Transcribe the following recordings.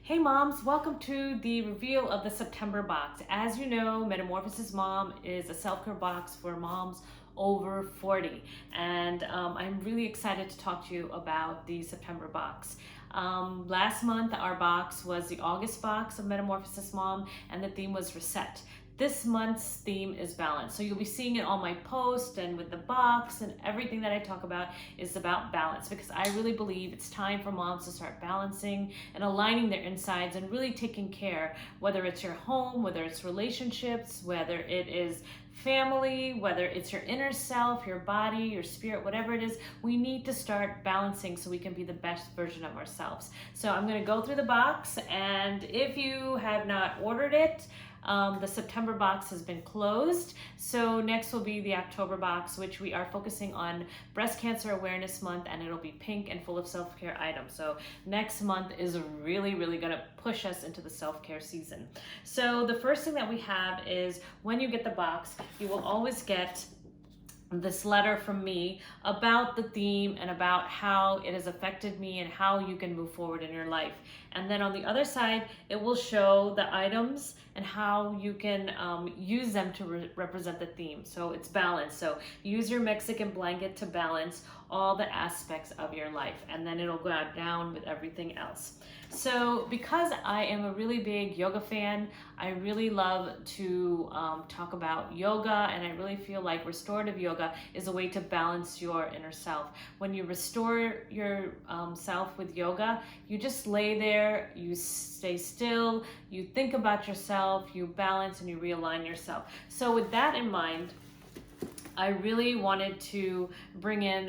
Hey moms, welcome to the reveal of the September box. As you know, Metamorphosis Mom is a self-care box for moms over 40, and I'm really excited to talk to you about the September box. Last month our box was the August box of Metamorphosis Mom, and the theme was Reset. This month's theme is balance. So you'll be seeing it on my post and with the box, and everything that I talk about is about balance, because I really believe it's time for moms to start balancing and aligning their insides and really taking care, whether it's your home, whether it's relationships, whether it is family, whether it's your inner self, your body, your spirit, whatever it is. We need to start balancing so we can be the best version of ourselves. So I'm going to go through the box, and if you have not ordered it, the September box has been closed. So next will be the October box, which we are focusing on Breast Cancer Awareness Month, and it'll be pink and full of self-care items. So next month is really gonna push us into the self-care season. So the first thing that we have is, when you get the box, you will always get this letter from me about the theme and about how it has affected me and how you can move forward in your life. And then on the other side, it will show the items and how you can use them to represent the theme. So it's balance. So use your Mexican blanket to balance all the aspects of your life, and then it'll go down with everything else. So because I am a really big yoga fan, I really love to talk about yoga, and I really feel like restorative yoga is a way to balance your inner self. When you restore your self with yoga, you just lay there, you stay still, you think about yourself, you balance and you realign yourself. So with that in mind, I really wanted to bring in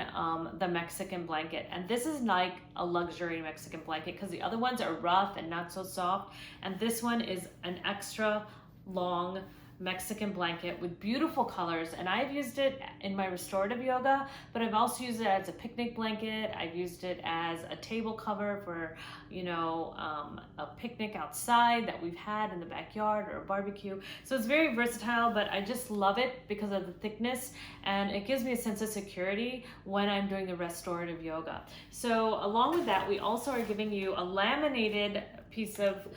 the Mexican blanket. And this is like a luxury Mexican blanket, because the other ones are rough and not so soft. And this one is an extra long Mexican blanket with beautiful colors, and I've used it in my restorative yoga, but I've also used it as a picnic blanket. I've used it as a table cover for, a picnic outside that we've had in the backyard, or a barbecue. So it's very versatile, but I just love it because of the thickness, and it gives me a sense of security when I'm doing the restorative yoga. So along with that, we also are giving you a laminated piece of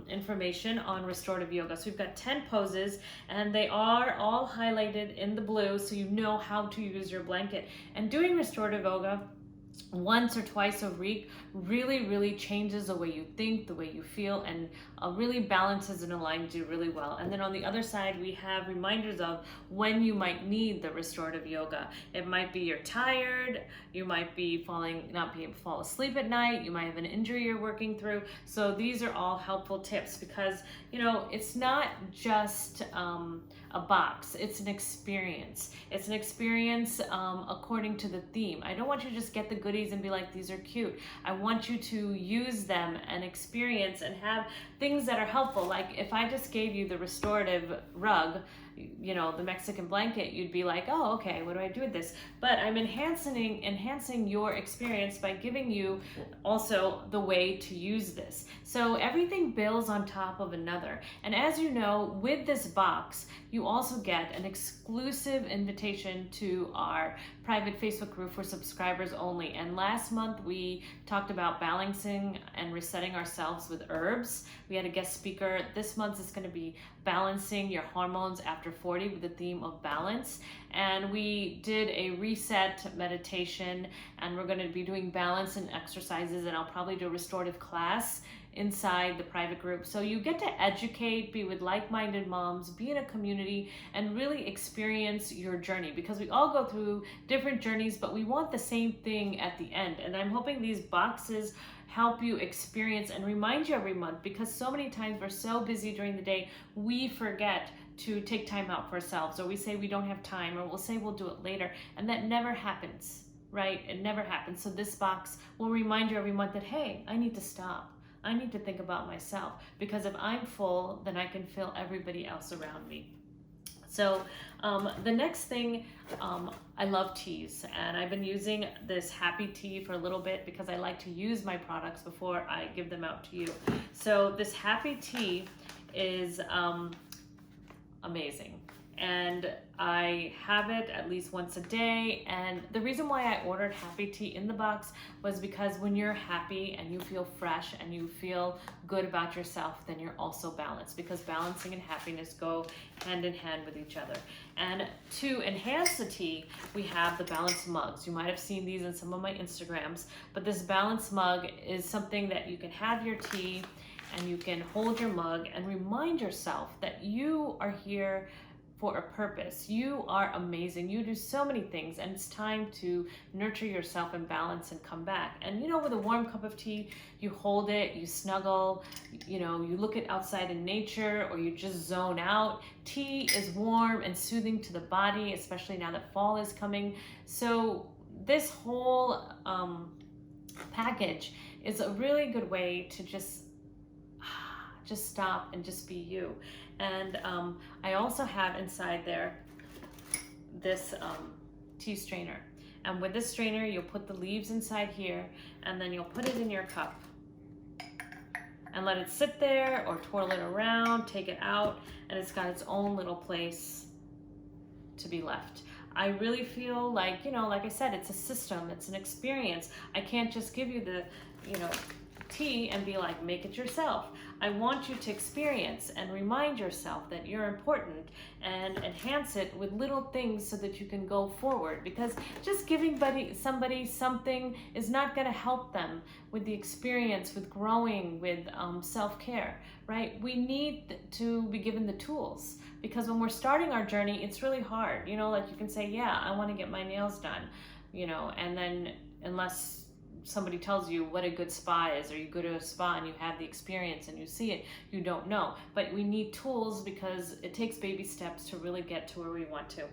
information on restorative yoga. So we've got 10 poses, and they are all highlighted in the blue, so you know how to use your blanket. And doing restorative yoga once or twice a week really changes the way you think, the way you feel, and really balances and aligns you really well. And then on the other side, we have reminders of when you might need the restorative yoga. It might be you're tired, you might be not being able to fall asleep at night, you might have an injury you're working through. So these are all helpful tips, because it's not just a box, it's an experience. It's an experience according to the theme. I don't want you to just get the goodies and be like, these are cute. I want you to use them and experience and have things that are helpful. Like if I just gave you the restorative rug, the Mexican blanket, you'd be like, oh, okay, what do I do with this? But I'm enhancing your experience by giving you also the way to use this. So everything builds on top of another. And as you know, with this box, you also get an exclusive invitation to our private Facebook group for subscribers only. And last month we talked about balancing and resetting ourselves with herbs. We had a guest speaker. This month is going to be balancing your hormones after 40 with the theme of balance. And we did a reset meditation, and we're going to be doing balance and exercises, and I'll probably do a restorative class inside the private group. So you get to educate, be with like-minded moms, be in a community, and really experience your journey, because we all go through different journeys, but we want the same thing at the end. And I'm hoping these boxes help you experience and remind you every month, because so many times we're so busy during the day, we forget to take time out for ourselves, or we say we don't have time, or we'll say we'll do it later, and that never happens, right? It never happens. So this box will remind you every month that, hey, I need to stop. I need to think about myself, because if I'm full, then I can fill everybody else around me. So the next thing, I love teas, and I've been using this happy tea for a little bit because I like to use my products before I give them out to you. So this happy tea is amazing. and I have it at least once a day. And the reason why I ordered Happy Tea in the box was because when you're happy and you feel fresh and you feel good about yourself, then you're also balanced, because balancing and happiness go hand in hand with each other. And to enhance the tea, we have the balanced mugs. You might have seen these in some of my Instagrams, but this balanced mug is something that you can have your tea and you can hold your mug and remind yourself that you are here for a purpose. You are amazing. You do so many things, and it's time to nurture yourself and balance and come back. And you know, with a warm cup of tea, you hold it, you snuggle, you know, you look at outside in nature, or you just zone out. Tea is warm and soothing to the body, especially now that fall is coming. So this whole package is a really good way to just stop and just be you. And I also have inside there this tea strainer. And with this strainer, you'll put the leaves inside here, and then you'll put it in your cup and let it sit there, or twirl it around, take it out, and it's got its own little place to be left. I really feel like, you know, like I said, it's a system, it's an experience. I can't just give you the, you know, tea and be like, make it yourself. I want you to experience and remind yourself that you're important, and enhance it with little things so that you can go forward, because just giving somebody something is not going to help them with the experience, with growing, with self-care, right? We need to be given the tools, because when we're starting our journey, it's really hard. You know, like you can say, yeah, I want to get my nails done, you know, and then unless somebody tells you what a good spa is, or you go to a spa and you have the experience and you see it, you don't know. But we need tools, because it takes baby steps to really get to where we want to.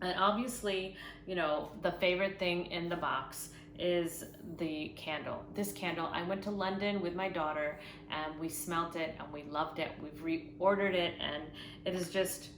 And obviously, you know, the favorite thing in the box is the candle. This candle, I went to London with my daughter and we smelt it and we loved it. We've reordered it, and it is just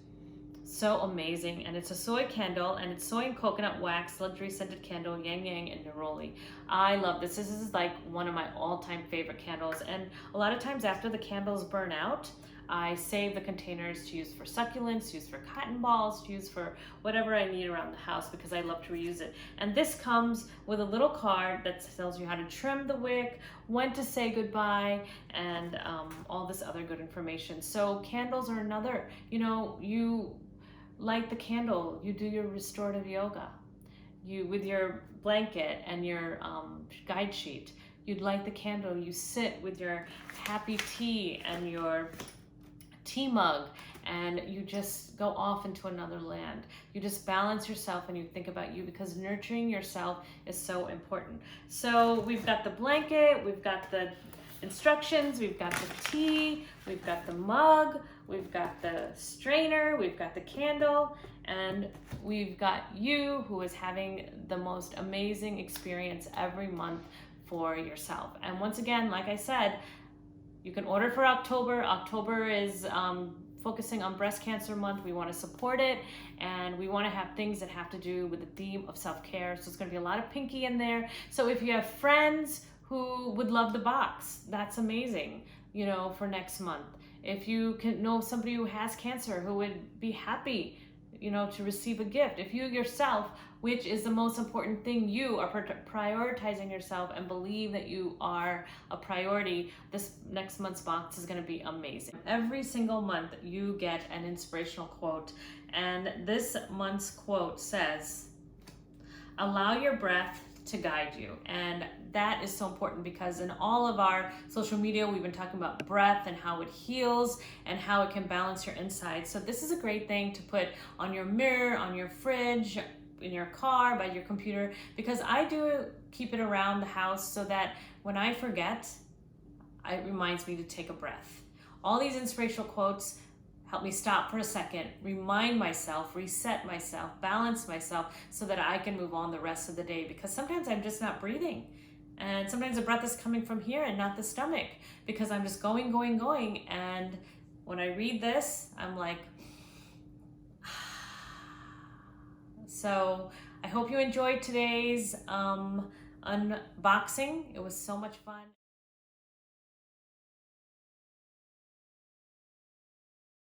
so amazing. And it's a soy candle, and it's soy and coconut wax luxury scented candle, yang yang and neroli. I love this. This is like one of my all-time favorite candles, and a lot of times after the candles burn out, I save the containers to use for succulents, to use for cotton balls, to use for whatever I need around the house, because I love to reuse it. And this comes with a little card that tells you how to trim the wick, when to say goodbye, and all this other good information. So candles are another, you know, you light the candle, you do your restorative yoga. You, with your blanket and your guide sheet, you'd light the candle, you sit with your happy tea and your tea mug, and you just go off into another land. You just balance yourself and you think about you, because nurturing yourself is so important. So we've got the blanket, we've got the instructions, we've got the tea, we've got the mug, we've got the strainer, we've got the candle, and we've got you, who is having the most amazing experience every month for yourself. And once again, like I said, you can order for October. October is focusing on breast cancer month. We want to support it, and we want to have things that have to do with the theme of self-care. So it's going to be a lot of pinky in there. So if you have friends who would love the box, that's amazing, you know, for next month. If you can know somebody who has cancer who would be happy, you know, to receive a gift. If you yourself, which is the most important thing, you are prioritizing yourself and believe that you are a priority, this next month's box is going to be amazing. Every single month you get an inspirational quote, and this month's quote says, "Allow your breath to guide you." And that is so important, because in all of our social media, we've been talking about breath and how it heals and how it can balance your insides. So this is a great thing to put on your mirror, on your fridge, in your car, by your computer, because I do keep it around the house so that when I forget, it reminds me to take a breath. All these inspirational quotes help me stop for a second, remind myself, reset myself, balance myself, so that I can move on the rest of the day, because sometimes I'm just not breathing. And sometimes the breath is coming from here and not the stomach, because I'm just going. And when I read this, I'm like, so I hope you enjoyed today's unboxing. It was so much fun.